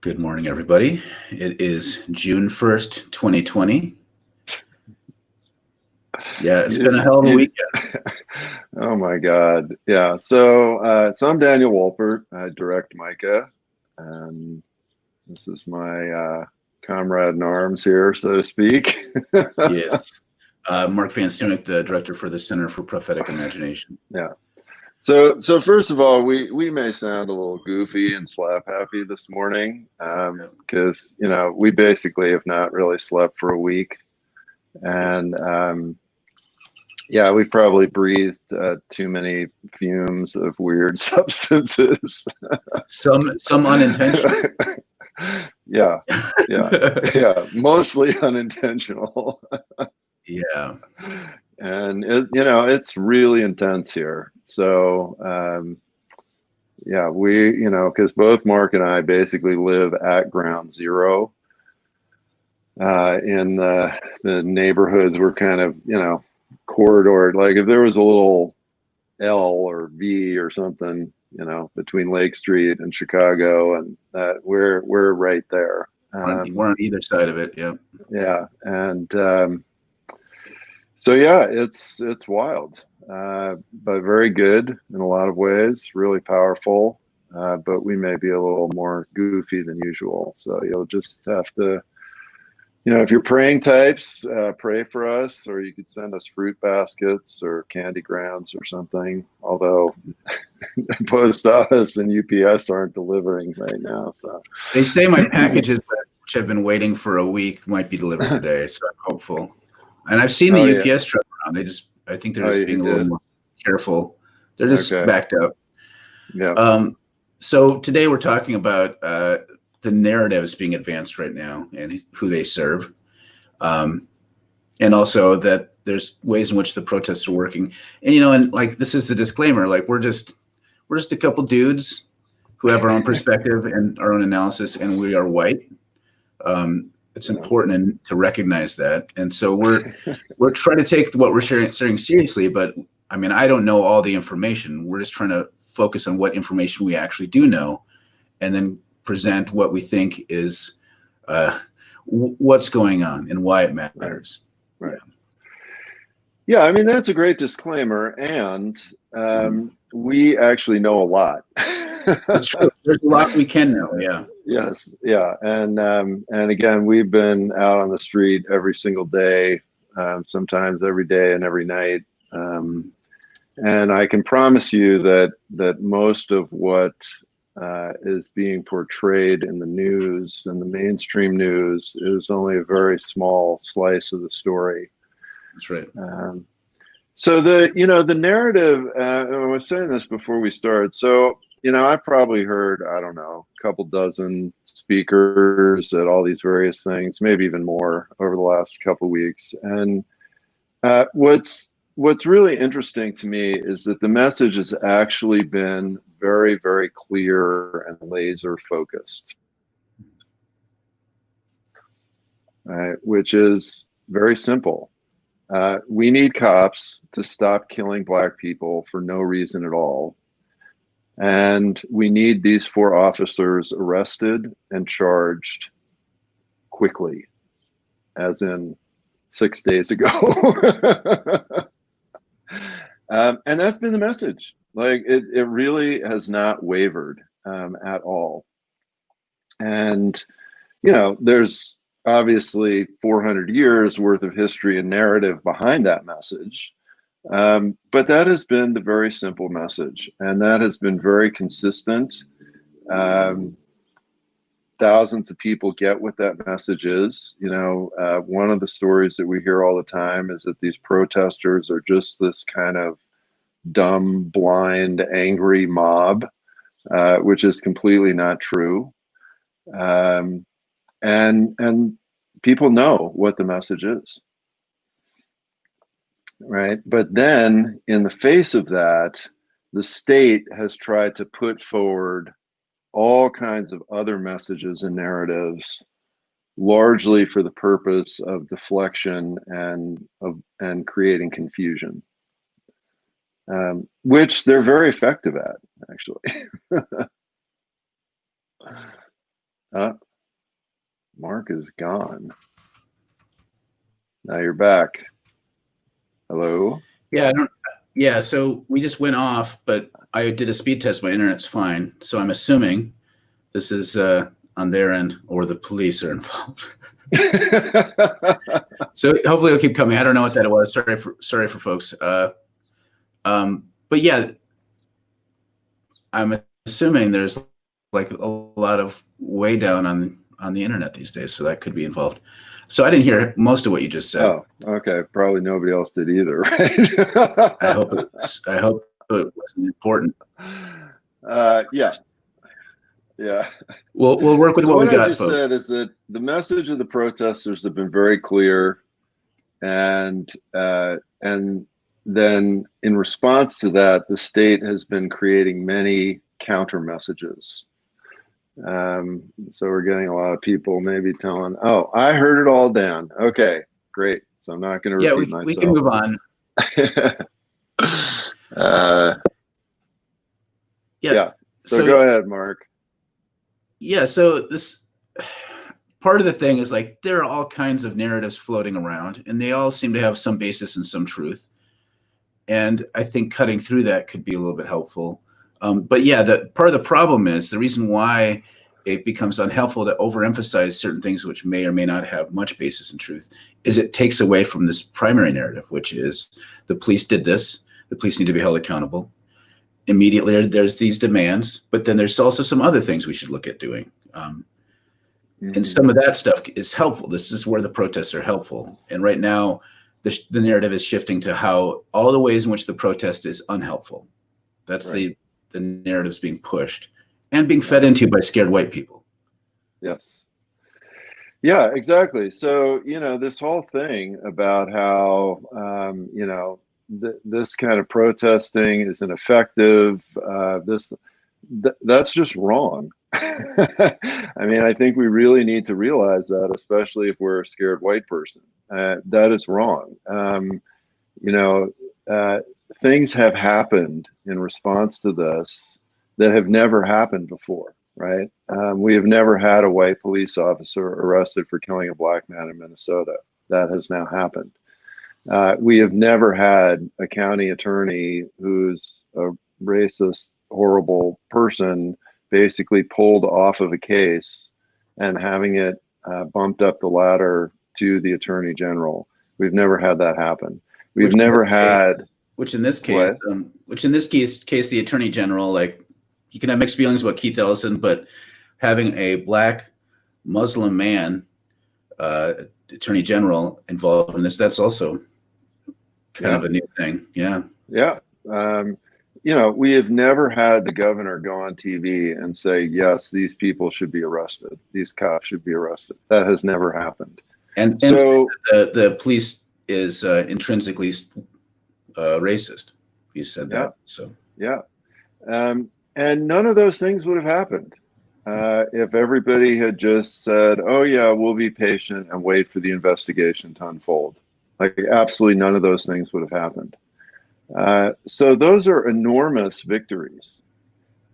Good morning, everybody. It is June 1st, 2020. Yeah, it's been a hell of a weekend. Oh my God. Yeah. So I'm Daniel Wolpert. I direct Micah, and this is my comrade in arms here, so to speak. Yes. Mark Van Stunick, the director for the Center for Prophetic Imagination. Yeah. So first of all, we may sound a little goofy and slap happy this morning, because we basically have not really slept for a week, and yeah, we probably breathed too many fumes of weird substances. Some unintentional. Yeah, yeah, mostly unintentional. Yeah. And it's really intense here. So yeah, because both Mark and I basically live at ground zero in the neighborhoods. We're kind of corridor. Like if there was a little L or V or something, between Lake Street and Chicago, and we're right there. We're on either side of it. Yeah. Yeah, and so yeah, it's wild, but very good in a lot of ways. Really powerful, but we may be a little more goofy than usual. So you'll just have to. If you're praying types, pray for us, or you could send us fruit baskets or candy grams or something. Although post office and UPS aren't delivering right now, so They say my packages, which have been waiting for a week, might be delivered today. So I'm hopeful. And I've seen the UPS truck around. I think they're just being a little more careful. They're just backed up. Yeah. So today we're talking about the narratives being advanced right now and who they serve. And also that there's ways in which the protests are working. And, and like, this is the disclaimer, like we're just a couple dudes who have our own perspective and our own analysis, and we are white. It's important to recognize that. And so we're trying to take what we're sharing seriously, but I mean, I don't know all the information. We're just trying to focus on what information we actually do know, and then present what we think is what's going on and why it matters. Right. Yeah, I mean, that's a great disclaimer, and we actually know a lot. That's true. There's a lot we can know. Yeah. Yes. Yeah. And again, we've been out on the street every single day, sometimes every day and every night. And I can promise you that most of what is being portrayed in the news and the mainstream news is only a very small slice of the story. That's right. So the narrative, I was saying this before we started. So, I probably heard, I don't know, a couple dozen speakers at all these various things, maybe even more over the last couple of weeks. And what's really interesting to me is that the message has actually been very, very clear and laser focused, right? Which is very simple. We need cops to stop killing Black people for no reason at all. And we need these 4 officers arrested and charged quickly, as in 6 days ago. And that's been the message. Like it really has not wavered at all. And, there's obviously 400 years worth of history and narrative behind that message. But that has been the very simple message, and that has been very consistent. Thousands of people get what that message is. One of the stories that we hear all the time is that these protesters are just this kind of dumb, blind, angry mob, which is completely not true. And people know what the message is. Right. But then in the face of that, the state has tried to put forward all kinds of other messages and narratives, largely for the purpose of deflection and creating confusion, which they're very effective at, actually. Uh, Mark is gone. Now you're back. Hello? Yeah, I don't. Yeah, so we just went off, but I did a speed test. My internet's fine, so I'm assuming this is on their end, or the police are involved. So hopefully it'll keep coming. I don't know what that was. Sorry for folks. But yeah, I'm assuming there's like a lot of way down on the internet these days, so that could be involved. So I didn't hear most of what you just said. Oh, okay. Probably nobody else did either, right? I hope it wasn't important. Yeah. Yeah. We'll work with So what we what I got, just folks. said is that the message of the protesters have been very clear, and then in response to that, the state has been creating many counter messages. So we're getting a lot of people maybe telling, "Oh, I heard it all, Dan." Okay, great. So I'm not going to repeat myself. We can move on. Yeah. So go ahead, Mark. Yeah. So this part of the thing is like there are all kinds of narratives floating around, and they all seem to have some basis and some truth. And I think cutting through that could be a little bit helpful. But yeah, the part of the problem is the reason why it becomes unhelpful to overemphasize certain things which may or may not have much basis in truth is it takes away from this primary narrative, which is the police did this, the police need to be held accountable. Immediately there's these demands, but then there's also some other things we should look at doing. And some of that stuff is helpful. This is where the protests are helpful. And right now, the narrative is shifting to how all the ways in which the protest is unhelpful. That's right. The narrative's being pushed and being fed into by scared white people. Yes. Yeah, exactly. So, this whole thing about how, this kind of protesting is ineffective, that's just wrong. I mean, I think we really need to realize that, especially if we're a scared white person. That is wrong. Things have happened in response to this that have never happened before, right? We have never had a white police officer arrested for killing a black man in Minnesota. That has now happened. We have never had a county attorney who's a racist, horrible person basically pulled off of a case and having it bumped up the ladder to the attorney general. We've never had that happen. We've never had. Which in this case, the attorney general, like, you can have mixed feelings about Keith Ellison, but having a black Muslim man attorney general involved in this, that's also kind of a new thing. Yeah. Yeah. We have never had the governor go on TV and say, yes, these people should be arrested. These cops should be arrested. That has never happened. And so the police is intrinsically racist. You said that. So yeah. And none of those things would have happened if everybody had just said, oh yeah, we'll be patient and wait for the investigation to unfold. Like, absolutely none of those things would have happened. So those are enormous victories.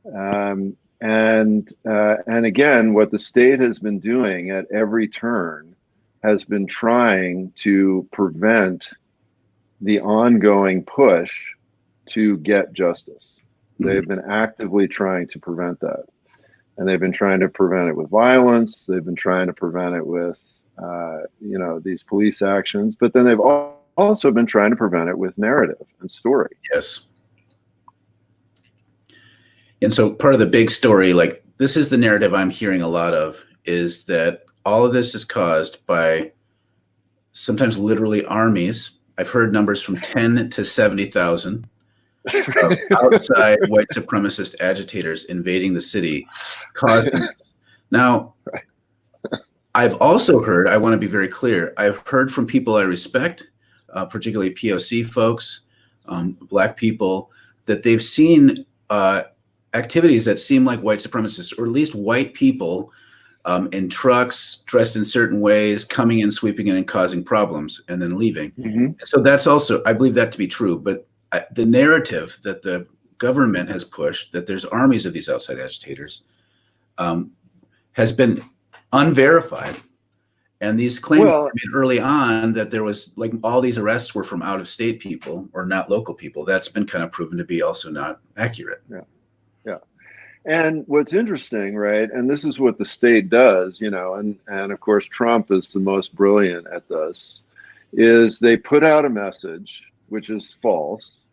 And again, what the state has been doing at every turn has been trying to prevent the ongoing push to get justice. They've been actively trying to prevent that. And they've been trying to prevent it with violence. They've been trying to prevent it with, these police actions. But then they've also been trying to prevent it with narrative and story. Yes. And so part of the big story, like, this is the narrative I'm hearing a lot of, is that all of this is caused by sometimes literally armies. I've heard numbers from 10 to 70,000 outside white supremacist agitators invading the city, causing this. Now, I've also heard, I want to be very clear, I've heard from people I respect, particularly POC folks, Black people, that they've seen activities that seem like white supremacists, or at least white people in trucks, dressed in certain ways, coming in, sweeping in, and causing problems, and then leaving. Mm-hmm. So that's also, I believe that to be true. But the narrative that the government has pushed, that there's armies of these outside agitators, has been unverified. And these claims Well, made early on that there was like all these arrests were from out of state people or not local people. That's been kind of proven to be also not accurate. yeah, yeah. And what's interesting, right? And this is what the state does, and of course Trump is the most brilliant at this, is they put out a message which is false,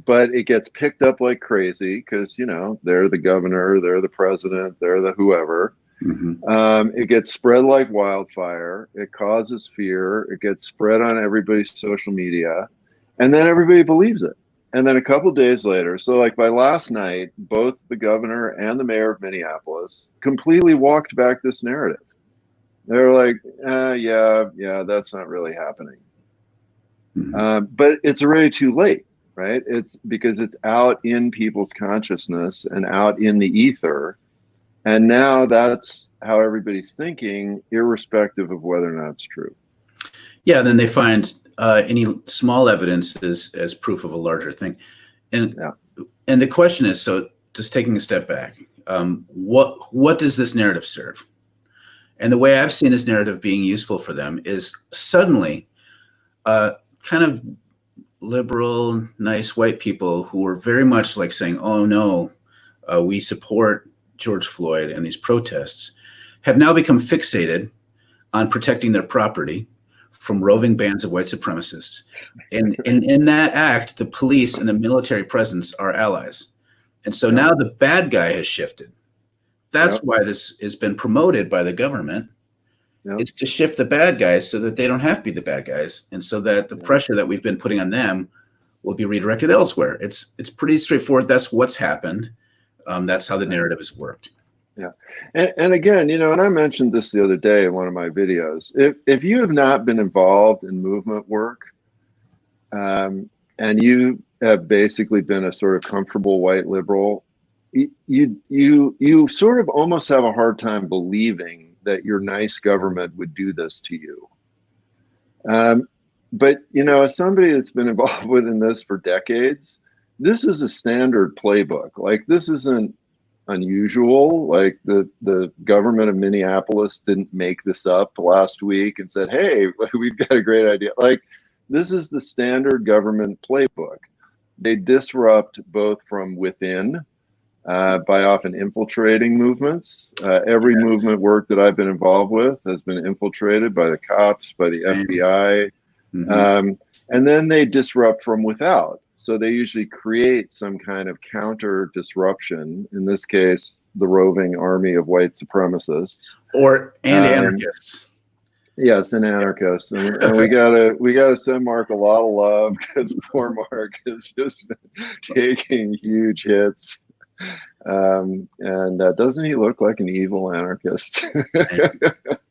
but it gets picked up like crazy because they're the governor, they're the president, they're the whoever. It gets spread like wildfire. It causes fear. It gets spread on everybody's social media, and then everybody believes it. And then a couple of days later, so like by last night, both the governor and the mayor of Minneapolis completely walked back this narrative. They were like, yeah, that's not really happening. But it's already too late, right? It's because it's out in people's consciousness and out in the ether. And now that's how everybody's thinking, irrespective of whether or not it's true. Yeah, then they find any small evidence as proof of a larger thing. And the question is, so just taking a step back, what does this narrative serve? And the way I've seen this narrative being useful for them is suddenly kind of liberal, nice white people who are very much like saying, oh no, we support George Floyd and these protests, have now become fixated on protecting their property from roving bands of white supremacists. And in that act, the police and the military presence are allies. And so now the bad guy has shifted. That's why this has been promoted by the government. It's to shift the bad guys so that they don't have to be the bad guys. And so that the pressure that we've been putting on them will be redirected elsewhere. It's pretty straightforward. That's what's happened. That's how the narrative has worked. Yeah. And again, and I mentioned this the other day in one of my videos. If you have not been involved in movement work, and you have basically been a sort of comfortable white liberal, you sort of almost have a hard time believing that your nice government would do this to you. But as somebody that's been involved in this for decades, this is a standard playbook. Like, this isn't unusual. Like, the government of Minneapolis didn't make this up last week and said, hey, we've got a great idea. Like, this is the standard government playbook. They disrupt both from within by often infiltrating movements. Every movement work that I've been involved with has been infiltrated by the cops, by the FBI. And then they disrupt from without. So they usually create some kind of counter disruption. In this case, the roving army of white supremacists and anarchists. Yes, and anarchists. And we gotta send Mark a lot of love, because poor Mark has just been taking huge hits. And doesn't he look like an evil anarchist?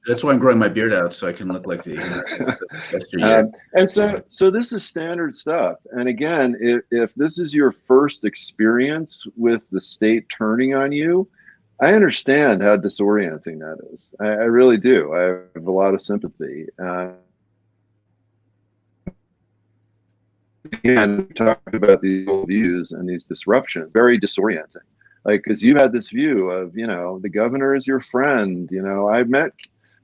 That's why I'm growing my beard out, so I can look like the anarchist. And so this is standard stuff. And again, if this is your first experience with the state turning on you, I understand how disorienting that is. I really do. I have a lot of sympathy. Again, we talked about these old views and these disruptions, very disorienting. Like, because you had this view of, the governor is your friend. I met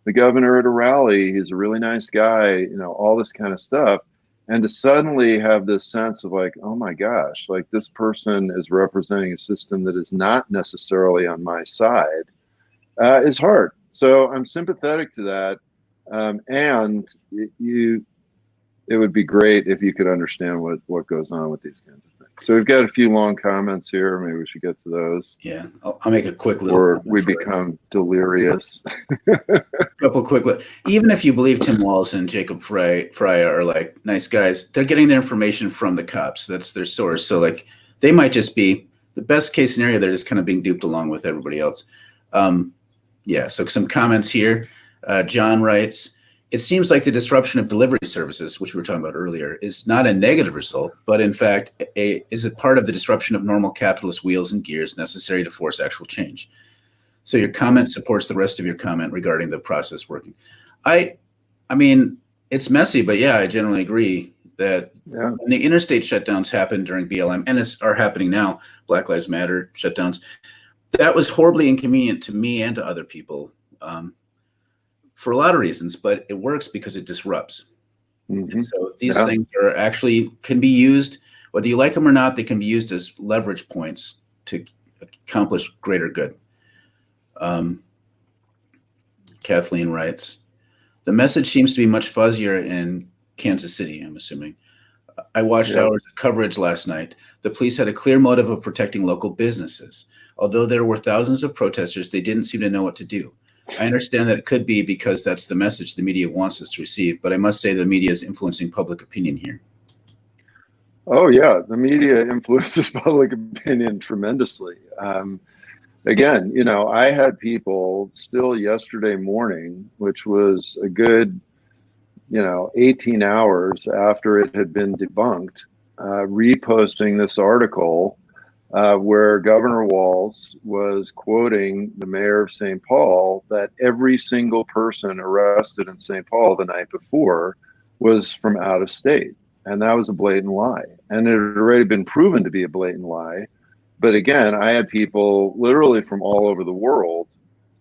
the governor at a rally. He's a really nice guy, all this kind of stuff. And to suddenly have this sense of like, oh my gosh, like, this person is representing a system that is not necessarily on my side, is hard. So I'm sympathetic to that. And it would be great if you could understand what goes on with these kinds of things. So we've got a few long comments here. Maybe we should get to those. Yeah, I'll make a quick little. Or we become delirious. Couple quick. Even if you believe Tim Walz and Jacob Frey are like nice guys, they're getting their information from the cops. That's their source. So like, they might just be the best case scenario. They're just kind of being duped along with everybody else. So some comments here. John writes, it seems like the disruption of delivery services, which we were talking about earlier, is not a negative result, but in fact, is a part of the disruption of normal capitalist wheels and gears necessary to force actual change. So your comment supports the rest of your comment regarding the process working. I mean, it's messy, but yeah, I generally agree that when the interstate shutdowns happened during BLM and are happening now, Black Lives Matter shutdowns, that was horribly inconvenient to me and to other people, for a lot of reasons, but it works because it disrupts. And so these things are actually can be used, whether you like them or not, they can be used as leverage points to accomplish greater good. Kathleen writes, the message seems to be much fuzzier in Kansas City, I'm assuming. I watched hours of coverage last night. The police had a clear motive of protecting local businesses. Although there were thousands of protesters, they didn't seem to know what to do. I understand that it could be because that's the message the media wants us to receive, but I must say the media is influencing public opinion here. Oh, yeah. The media influences public opinion tremendously. Again, you know, I had people still yesterday morning, which was a good, 18 hours after it had been debunked, reposting this article where Governor Walz was quoting the mayor of St. Paul that every single person arrested in St. Paul the night before was from out of state. And that was a blatant lie. And it had already been proven to be a blatant lie. But again, I had people literally from all over the world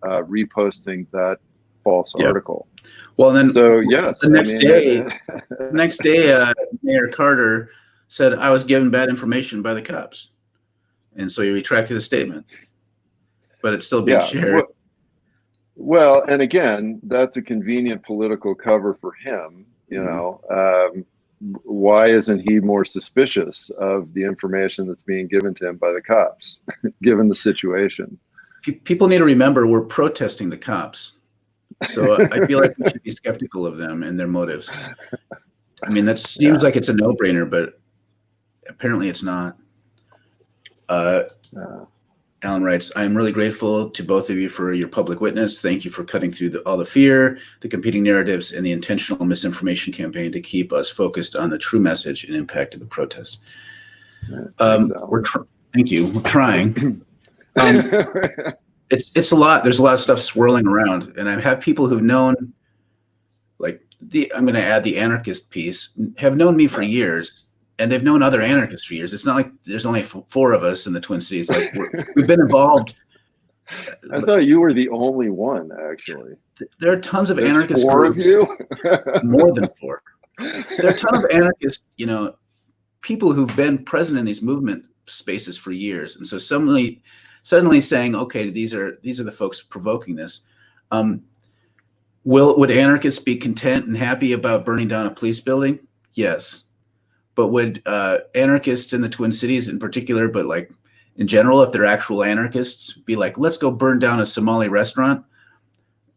reposting that false article. Well, then, so yes, the next day, Mayor Carter said I was given bad information by the cops, and so he retracted his statement. But it's still being shared. Well, and again, that's a convenient political cover for him. Why isn't he more suspicious of the information that's being given to him by the cops, given the situation? People need to remember we're protesting the cops. So I feel like we should be skeptical of them and their motives. I mean, that seems like it's a no-brainer, but apparently it's not. Alan writes, I am really grateful to both of you for your public witness. Thank you for cutting through all the fear, the competing narratives, and the intentional misinformation campaign to keep us focused on the true message and impact of the protests. Thank you. We're trying. It's a lot. There's a lot of stuff swirling around, and I have people who've known, like I'm going to add the anarchist piece, have known me for years. And they've known other anarchists for years. It's not like there's only 4 of us in the Twin Cities. Like we've been involved. I thought you were the only one, actually. There are tons of anarchist 4 groups. Of you? More than 4. There are a ton of anarchist, people who've been present in these movement spaces for years. And so suddenly saying, okay, these are the folks provoking this. Would anarchists be content and happy about burning down a police building? Yes. But would anarchists in the Twin Cities in particular, but like in general, if they're actual anarchists, be like, let's go burn down a Somali restaurant?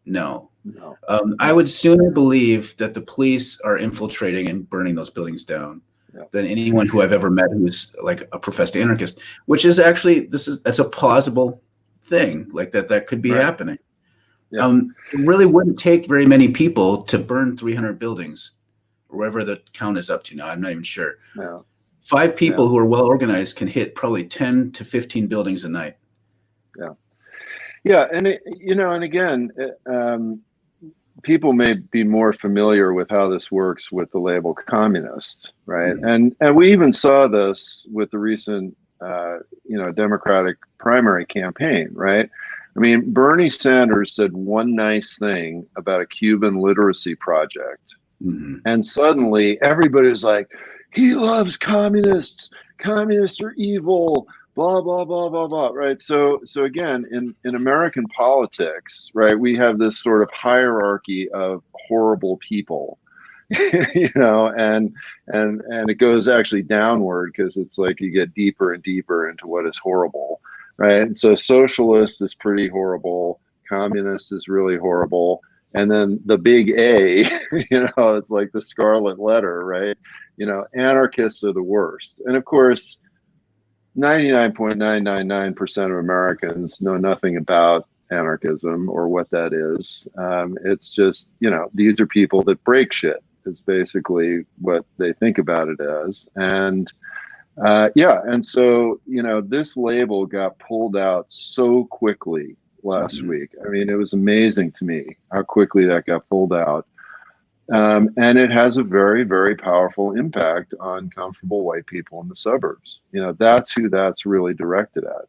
No. I would sooner believe that the police are infiltrating and burning those buildings down than anyone who I've ever met who's like a professed anarchist, which is actually, that's a plausible thing, like that could be happening. It really wouldn't take very many people to burn 300 buildings. Wherever the count is up to now, I'm not even sure. 5 people who are well organized can hit probably 10 to 15 buildings a night. And and again, people may be more familiar with how this works with the label communist, right? And we even saw this with the recent, Democratic primary campaign, right? I mean, Bernie Sanders said one nice thing about a Cuban literacy project. And suddenly everybody was like, he loves communists. Communists are evil, blah, blah, blah, blah, blah. Right. So again, in American politics, right, we have this sort of hierarchy of horrible people, and it goes actually downward because it's like you get deeper and deeper into what is horrible. Right. And so socialist is pretty horrible. Communist is really horrible. And then the big A, it's like the scarlet letter, right? Anarchists are the worst. And of course, 99.999% of Americans know nothing about anarchism or what that is. It's just, these are people that break shit. Is basically what they think about it as. And and so, this label got pulled out so quickly last week. I mean, it was amazing to me how quickly that got pulled out. And it has a very, very powerful impact on comfortable white people in the suburbs. That's who that's really directed at.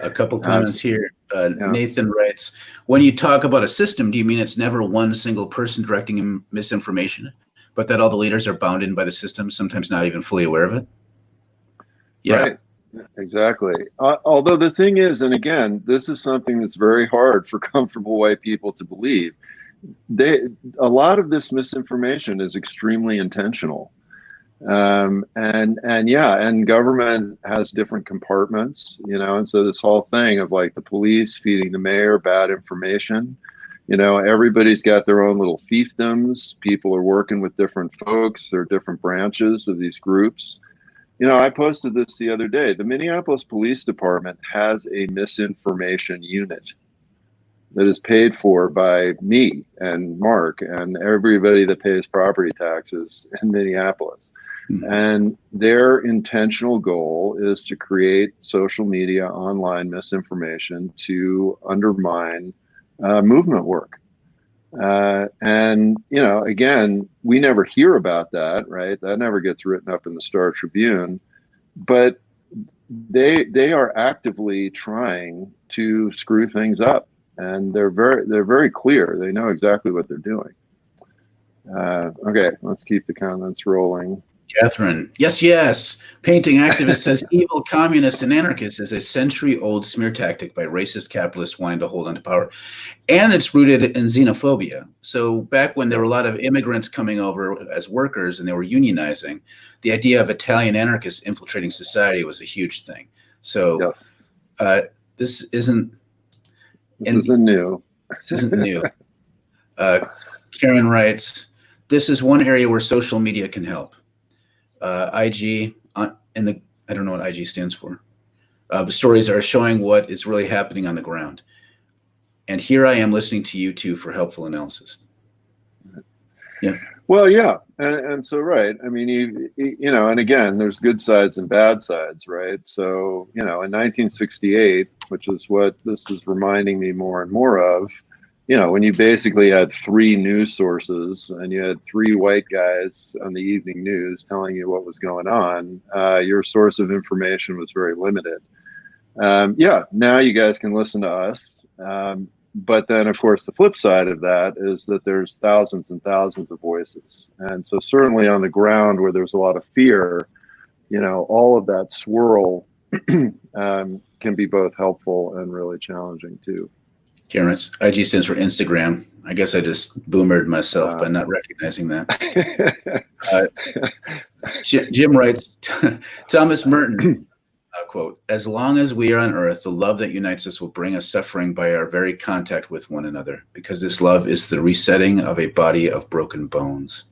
A couple Uh, comments here. yeah. Nathan writes, when you talk about a system, do you mean it's never one single person directing misinformation, but that all the leaders are bound in by the system, sometimes not even fully aware of it? Yeah. Right. Exactly. Although the thing is, and again, this is something that's very hard for comfortable white people to believe. They, a lot of this misinformation is extremely intentional. And yeah, and government has different compartments, and so this whole thing of like the police feeding the mayor bad information, everybody's got their own little fiefdoms. People are working with different folks. There are different branches of these groups. I posted this the other day. The Minneapolis Police Department has a misinformation unit that is paid for by me and Mark and everybody that pays property taxes in Minneapolis. Mhm. And their intentional goal is to create social media online misinformation to undermine movement work. And, again, we never hear about that, right? That never gets written up in the Star Tribune. But they are actively trying to screw things up, and they're very clear. They know exactly what they're doing. Okay, let's keep the comments rolling. Catherine, yes, yes. Painting activist says evil communists and anarchists is a century-old smear tactic by racist capitalists wanting to hold on to power. And it's rooted in xenophobia. So back when there were a lot of immigrants coming over as workers and they were unionizing, the idea of Italian anarchists infiltrating society was a huge thing. So Yes, this isn't this isn't new. This isn't new. Karen writes, this is one area where social media can help. IG, I don't know what IG stands for. The stories are showing what is really happening on the ground. And here I am listening to you two for helpful analysis. Yeah. Well, yeah, and so right. I mean, and again, there's good sides and bad sides, right? So, in 1968, which is what this is reminding me more and more of, when you basically had three news sources and you had three white guys on the evening news telling you what was going on, your source of information was very limited. Yeah, now you guys can listen to us. But then, of course, the flip side of that is that there's thousands and thousands of voices. And so certainly on the ground where there's a lot of fear, all of that swirl can be both helpful and really challenging too. Karen, IG stands for Instagram. I guess I just boomered myself by not recognizing that. Jim writes, Thomas Merton, quote, as long as we are on earth, the love that unites us will bring us suffering by our very contact with one another, because this love is the resetting of a body of broken bones.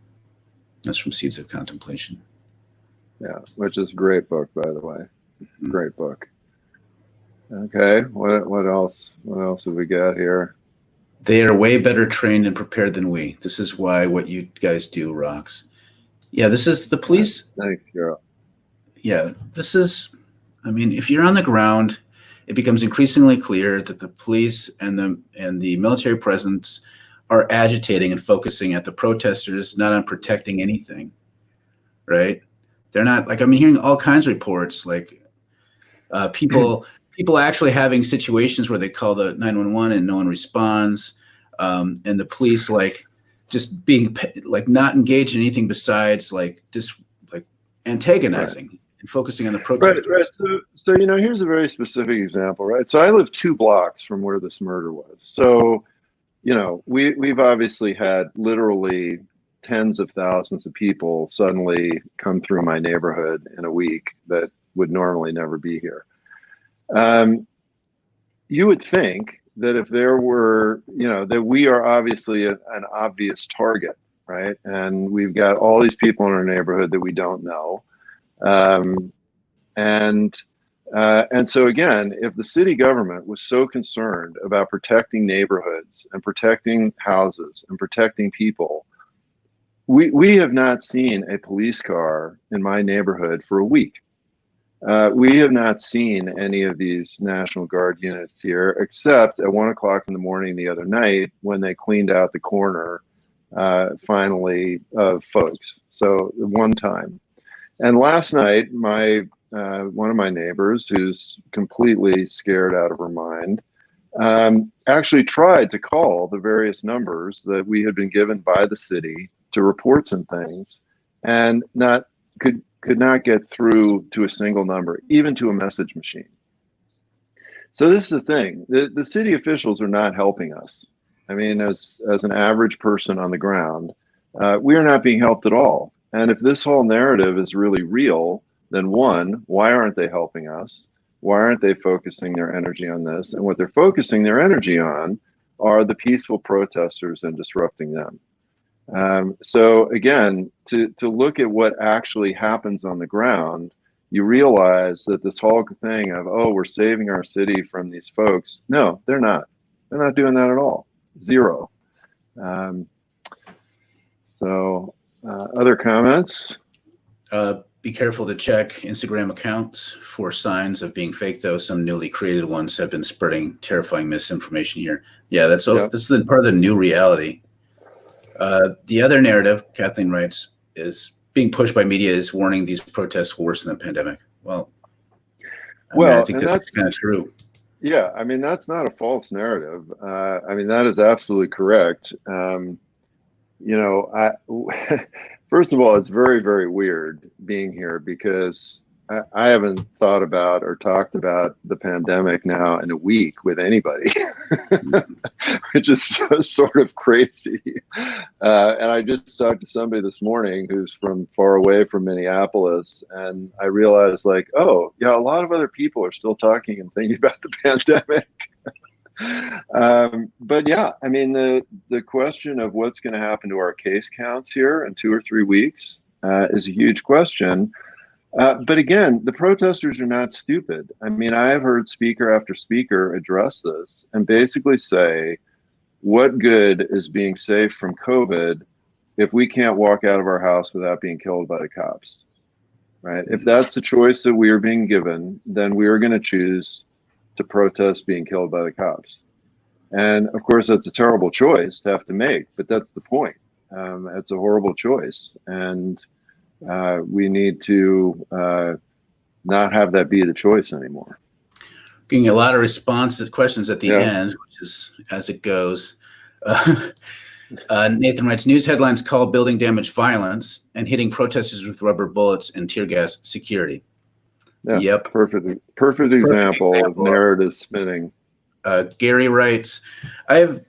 That's from Seeds of Contemplation. Yeah, which is a great book, by the way. Great book. Okay, what else? What else have we got here? They are way better trained and prepared than we. This is why what you guys do rocks. Yeah, this is the police. Thanks, Carol. Yeah, this is, I mean, if you're on the ground, it becomes increasingly clear that the police and the military presence are agitating and focusing at the protesters, not on protecting anything, right? They're not, like, I'm hearing all kinds of reports, like people actually having situations where they call the 911 and no one responds, and the police like just being like not engaged in anything besides like just like antagonizing. Right. And focusing on the protesters. Right. So here's a very specific example, right? So I live 2 blocks from where this murder was. So, we've obviously had literally tens of thousands of people suddenly come through my neighborhood in a week that would normally never be here. You would think that if there were, that we are obviously an obvious target, right? And we've got all these people in our neighborhood that we don't know. And so again, if the city government was so concerned about protecting neighborhoods and protecting houses and protecting people, we have not seen a police car in my neighborhood for a week. We have not seen any of these National Guard units here, except at 1 o'clock in the morning the other night when they cleaned out the corner, finally, of folks. So one time. And last night, my one of my neighbors who's completely scared out of her mind, actually tried to call the various numbers that we had been given by the city to report some things, and not could not get through to a single number, even to a message machine. So this is the thing: the city officials are not helping us. I mean, as an average person on the ground, we are not being helped at all. And if this whole narrative is really real, then one, why aren't they helping us? Why aren't they focusing their energy on this? And what they're focusing their energy on are the peaceful protesters and disrupting them. So again, to look at what actually happens on the ground, you realize that this whole thing of, oh, we're saving our city from these folks. No, they're not. They're not doing that at all. Zero. Other comments? Be careful to check Instagram accounts for signs of being fake, though. Some newly created ones have been spreading terrifying misinformation here. Yeah, that's the part of the new reality. The other narrative, Kathleen writes, is being pushed by media is warning these protests will worsen the pandemic. Well, I think that's kind of true. Yeah, I mean, that's not a false narrative. I mean, that is absolutely correct. First of all, it's very, very weird being here because I haven't thought about or talked about the pandemic now in a week with anybody, which is sort of crazy. And I just talked to somebody this morning who's from far away from Minneapolis, and I realized, like, oh, yeah, a lot of other people are still talking and thinking about the pandemic. But yeah, I mean, the question of what's going to happen to our case counts here in 2 or 3 weeks is a huge question. But again, the protesters are not stupid. I mean, I have heard speaker after speaker address this and basically say, what good is being safe from COVID if we can't walk out of our house without being killed by the cops, right? If that's the choice that we are being given, then we are going to choose to protest being killed by the cops. And of course, that's a terrible choice to have to make, but that's the point. It's a horrible choice. And we need to not have that be the choice anymore. Getting a lot of questions at the end, which is as it goes. Nathan writes, news headlines call building damage violence and hitting protesters with rubber bullets and tear gas security. Yeah, yep. Perfect example of narrative spinning. Gary writes, I have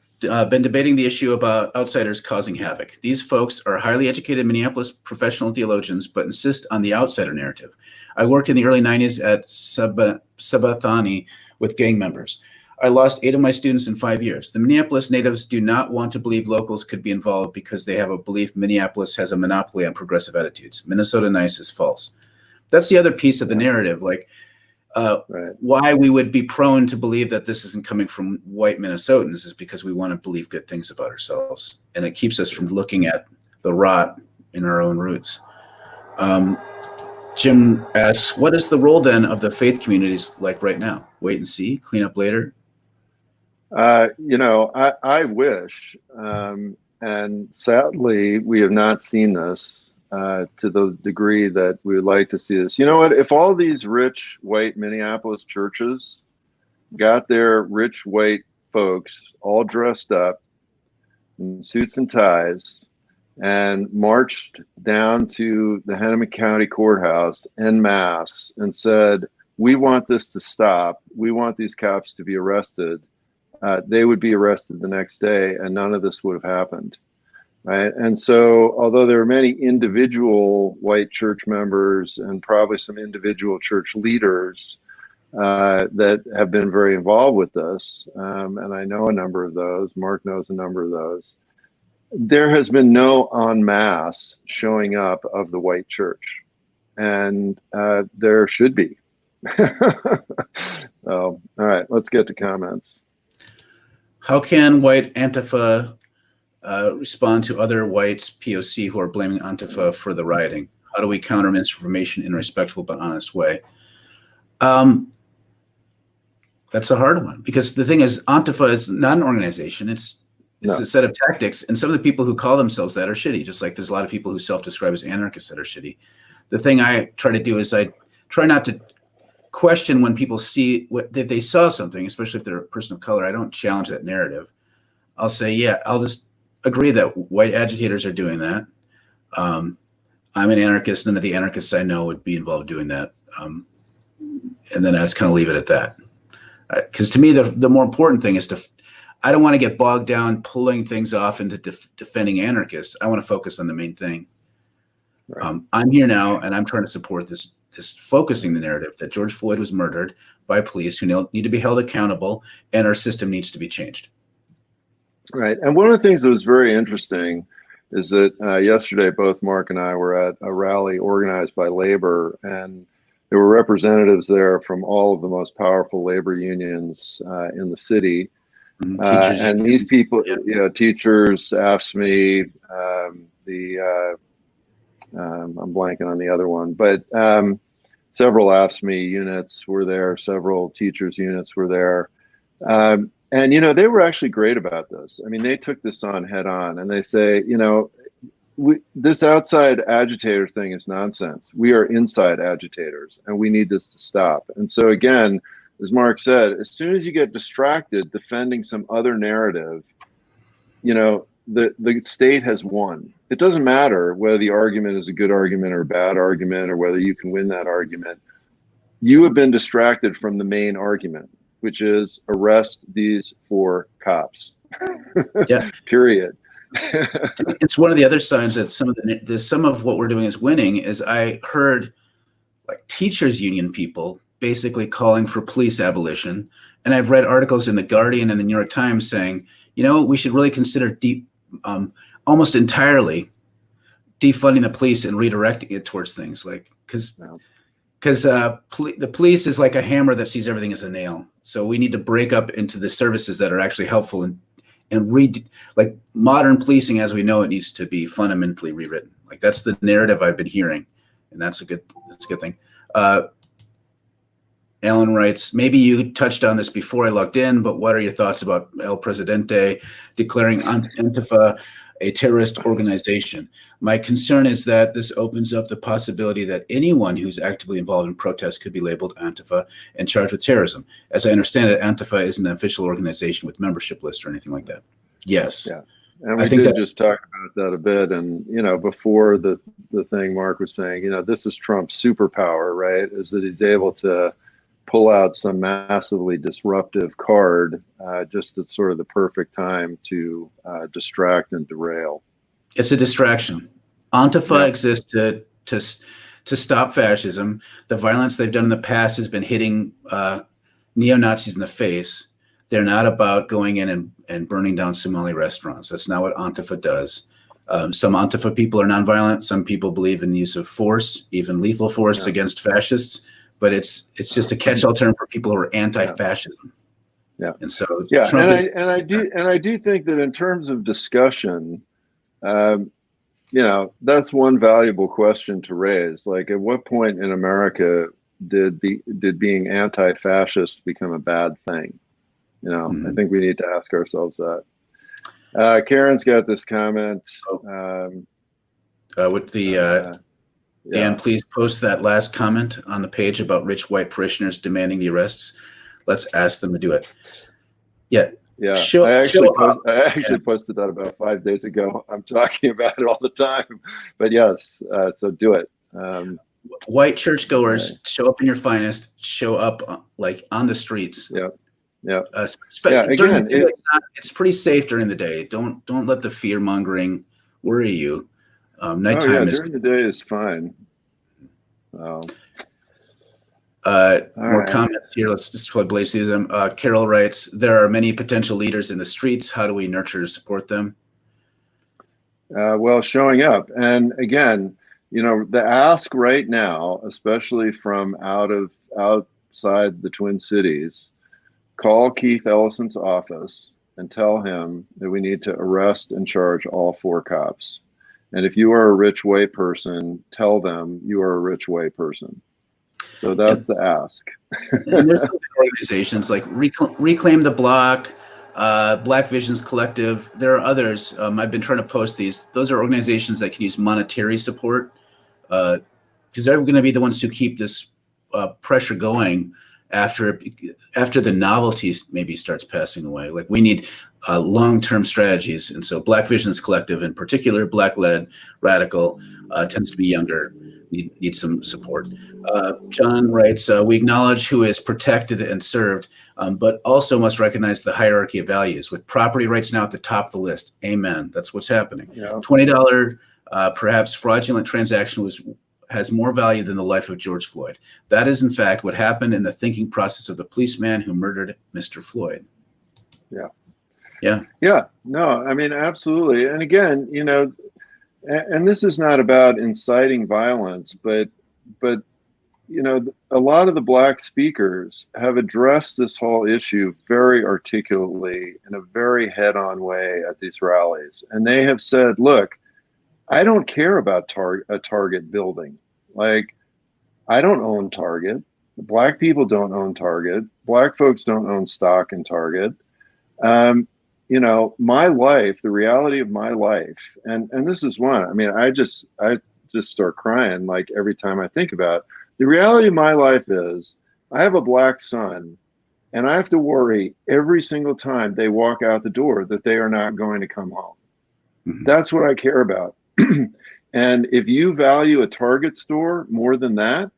been debating the issue about outsiders causing havoc. These folks are highly educated Minneapolis professional theologians, but insist on the outsider narrative. I worked in the early 90s at Sabathani with gang members. I lost 8 of my students in 5 years. The Minneapolis natives do not want to believe locals could be involved because they have a belief Minneapolis has a monopoly on progressive attitudes. Minnesota nice is false. That's the other piece of the narrative, like why we would be prone to believe that this isn't coming from white Minnesotans is because we want to believe good things about ourselves. And it keeps us from looking at the rot in our own roots. Jim asks, what is the role then of the faith communities like right now? Wait and see, clean up later? I wish, and sadly, we have not seen this to the degree that we would like to see this. You know what? If all these rich white Minneapolis churches got their rich white folks all dressed up in suits and ties and marched down to the Hennepin County Courthouse en masse and said, we want this to stop, we want these cops to be arrested, they would be arrested the next day and none of this would have happened. Right. And so, although there are many individual white church members and probably some individual church leaders that have been very involved with this, and I know a number of those, Mark knows a number of those, there has been no en masse showing up of the white church. And there should be. All right, let's get to comments. How can white Antifa respond to other whites POC who are blaming Antifa for the rioting? How do we counter misinformation in a respectful but honest way? That's a hard one because the thing is, Antifa is not an organization. It's a set of tactics, and some of the people who call themselves that are shitty. Just like there's a lot of people who self-describe as anarchists that are shitty. The thing I try to do is I try not to question when people see if they saw something, especially if they're a person of color. I don't challenge that narrative. I'll say, yeah, I'll just agree that white agitators are doing that. I'm an anarchist. None of the anarchists I know would be involved doing that. And then I just kind of leave it at that. Because to me, the more important thing is I don't want to get bogged down pulling things off into defending anarchists. I want to focus on the main thing. Right. I'm here now, and I'm trying to support this focusing the narrative that George Floyd was murdered by police who need to be held accountable, and our system needs to be changed. Right. And one of the things that was very interesting is that yesterday, both Mark and I were at a rally organized by labor, and there were representatives there from all of the most powerful labor unions in the city. And these people, teachers, AFSCME, I'm blanking on the other one, but several AFSCME units were there, several teachers units were there. And, they were actually great about this. I mean, they took this on head on, and they say, this outside agitator thing is nonsense. We are inside agitators, and we need this to stop. And so again, as Mark said, as soon as you get distracted defending some other narrative, the state has won. It doesn't matter whether the argument is a good argument or a bad argument, or whether you can win that argument. You have been distracted from the main argument, which is arrest these 4 cops. Yeah. Period. It's one of the other signs that some of what we're doing is winning. Is I heard like teachers union people basically calling for police abolition, and I've read articles in the Guardian and the New York Times saying, we should really consider almost entirely defunding the police and redirecting it towards things because the police is like a hammer that sees everything as a nail. So we need to break up into the services that are actually helpful and like modern policing as we know it needs to be fundamentally rewritten. Like that's the narrative I've been hearing, and that's a good thing. Alan writes, maybe you touched on this before I logged in, but what are your thoughts about El Presidente declaring Antifa a terrorist organization? My concern is that this opens up the possibility that anyone who's actively involved in protests could be labeled Antifa and charged with terrorism. As I understand it, Antifa isn't an official organization with membership list or anything like that. Yes. Yeah. And we did just talk about that a bit. And, before the thing Mark was saying, this is Trump's superpower, right? Is that he's able to pull out some massively disruptive card just at sort of the perfect time to distract and derail. It's a distraction. Antifa exists to stop fascism. The violence they've done in the past has been hitting neo-Nazis in the face. They're not about going in and burning down Somali restaurants. That's not what Antifa does. Some Antifa people are nonviolent. Some people believe in the use of force, even lethal force against fascists. But it's just a catch-all term for people who are anti-fascism. Yeah. And so Trump I do think that in terms of discussion, that's one valuable question to raise. Like, at what point in America did being anti-fascist become a bad thing? I think we need to ask ourselves that. Karen's got this comment. With the Dan, please post that last comment on the page about rich white parishioners demanding the arrests. Let's ask them to do it. Yeah. Yeah. I actually posted that about 5 days ago. I'm talking about it all the time. But yes, so do it. White churchgoers, show up in your finest, show up like on the streets. Yeah. Yeah. Again, it's pretty safe during the day. Don't let the fear mongering worry you. Nighttime during the day is fine. More comments here. Let's just blaze through them. Carol writes, there are many potential leaders in the streets. How do we nurture and support them? Well, showing up. And again, the ask right now, especially from outside the Twin Cities, call Keith Ellison's office and tell him that we need to arrest and charge all 4 cops. And if you are a rich white person, tell them you are a rich white person. So that's the ask. And there's organizations like Reclaim the Block, Black Visions Collective. There are others. I've been trying to post these. Those are organizations that can use monetary support because they're going to be the ones who keep this pressure going after the novelty maybe starts passing away. Like we need long-term strategies, and so Black Visions Collective, in particular, Black-led, radical, tends to be younger. Need some support. John writes, we acknowledge who is protected and served, but also must recognize the hierarchy of values, with property rights now at the top of the list. Amen. That's what's happening. Yeah. $20 perhaps fraudulent transaction has more value than the life of George Floyd. That is, in fact, what happened in the thinking process of the policeman who murdered Mr. Floyd. Yeah. Yeah. Yeah. No, I mean, absolutely. And again, you know, and this is not about inciting violence, but you know, a lot of the Black speakers have addressed this whole issue very articulately in a very head-on way at these rallies. And they have said, look, I don't care about a Target building. Like, I don't own Target. Black people don't own Target. Black folks don't own stock in Target. You know, my life, the reality of my life, and this is one. I mean, I just start crying like every time I think about it. The reality of my life is I have a Black son, and I have to worry every single time they walk out the door that they are not going to come home. Mm-hmm. That's what I care about. And if you value a Target store more than that,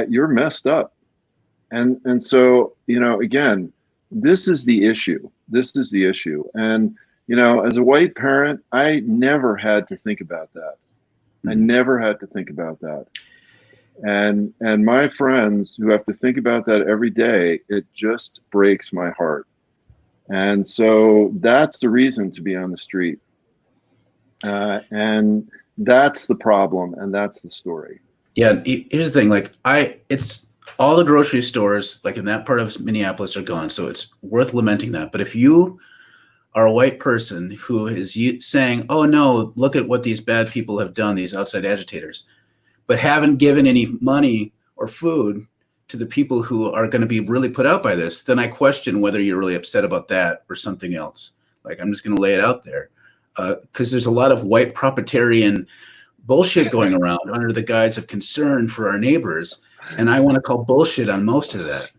you're messed up. And so, you know, again, this is the issue. This is the issue. And, you know, as a white parent, I never had to think about that. I never had to think about that. And my friends who have to think about that every day, it just breaks my heart. And so that's the reason to be on the street. And that's the problem, and that's the story. Yeah, here's the thing. Like, it's all the grocery stores, like in that part of Minneapolis, are gone. So it's worth lamenting that. But if you are a white person who is saying, "Oh no, look at what these bad people have done, these outside agitators," but haven't given any money or food to the people who are going to be really put out by this, then I question whether you're really upset about that or something else. Like, I'm just going to lay it out there. Because there's a lot of white proprietarian bullshit going around under the guise of concern for our neighbors. And I want to call bullshit on most of that.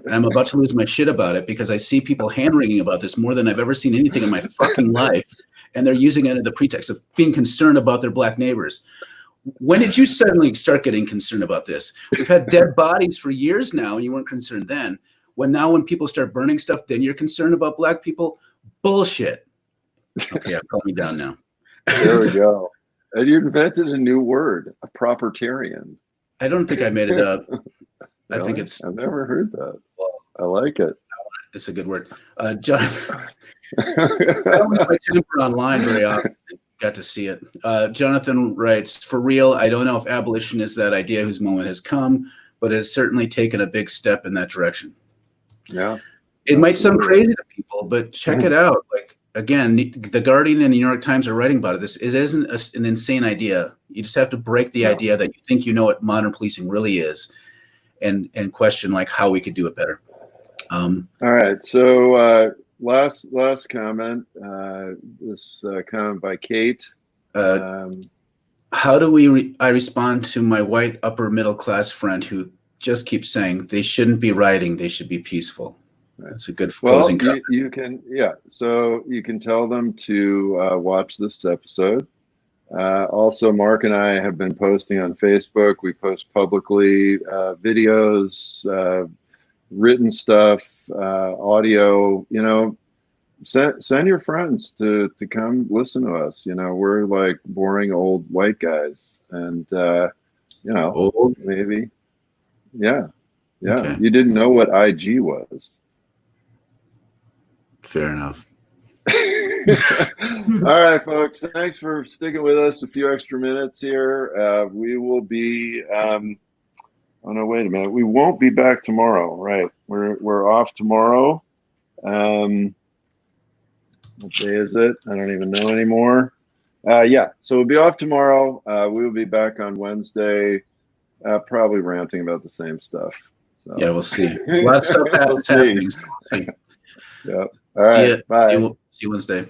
And I'm about to lose my shit about it because I see people hand-wringing about this more than I've ever seen anything in my fucking life. And they're using it under the pretext of being concerned about their Black neighbors. When did you suddenly start getting concerned about this? We've had dead bodies for years now, and you weren't concerned then. When people start burning stuff, then you're concerned about Black people? Bullshit. Okay, I'll calm me down now. There we go. And you invented a new word, a propertarian. I don't think I made it up. Really? I think it's. I've never heard that. I like it. It's a good word. Jonathan, I don't use my temper online very often. Got to see it. Jonathan writes, for real, I don't know if abolition is that idea whose moment has come, but it has certainly taken a big step in that direction. Yeah. It might sound crazy to people, but check it out. Like, again, The Guardian and the New York Times are writing about it. It isn't an insane idea. You just have to break the idea that you think you know what modern policing really is, and question like how we could do it better. All right. So last comment. This comment by Kate. How do I respond to my white upper middle class friend who just keeps saying they shouldn't be rioting, they should be peaceful? That's a good closing comment. You can, yeah. So you can tell them to watch this episode. Also, Mark and I have been posting on Facebook. We post publicly videos, written stuff, audio. You know, send your friends to come listen to us. You know, we're like boring old white guys, and you know, old maybe, yeah. Okay. You didn't know what IG was. Fair enough. All right, folks. Thanks for sticking with us a few extra minutes here. We will be. Oh no! Wait a minute. We won't be back tomorrow, right? We're off tomorrow. What day is it? I don't even know anymore. Yeah. So we'll be off tomorrow. We will be back on Wednesday. Probably ranting about the same stuff. So. Yeah, we'll see. A lot of stuff happening. Yeah. All right. Bye. See you Wednesday.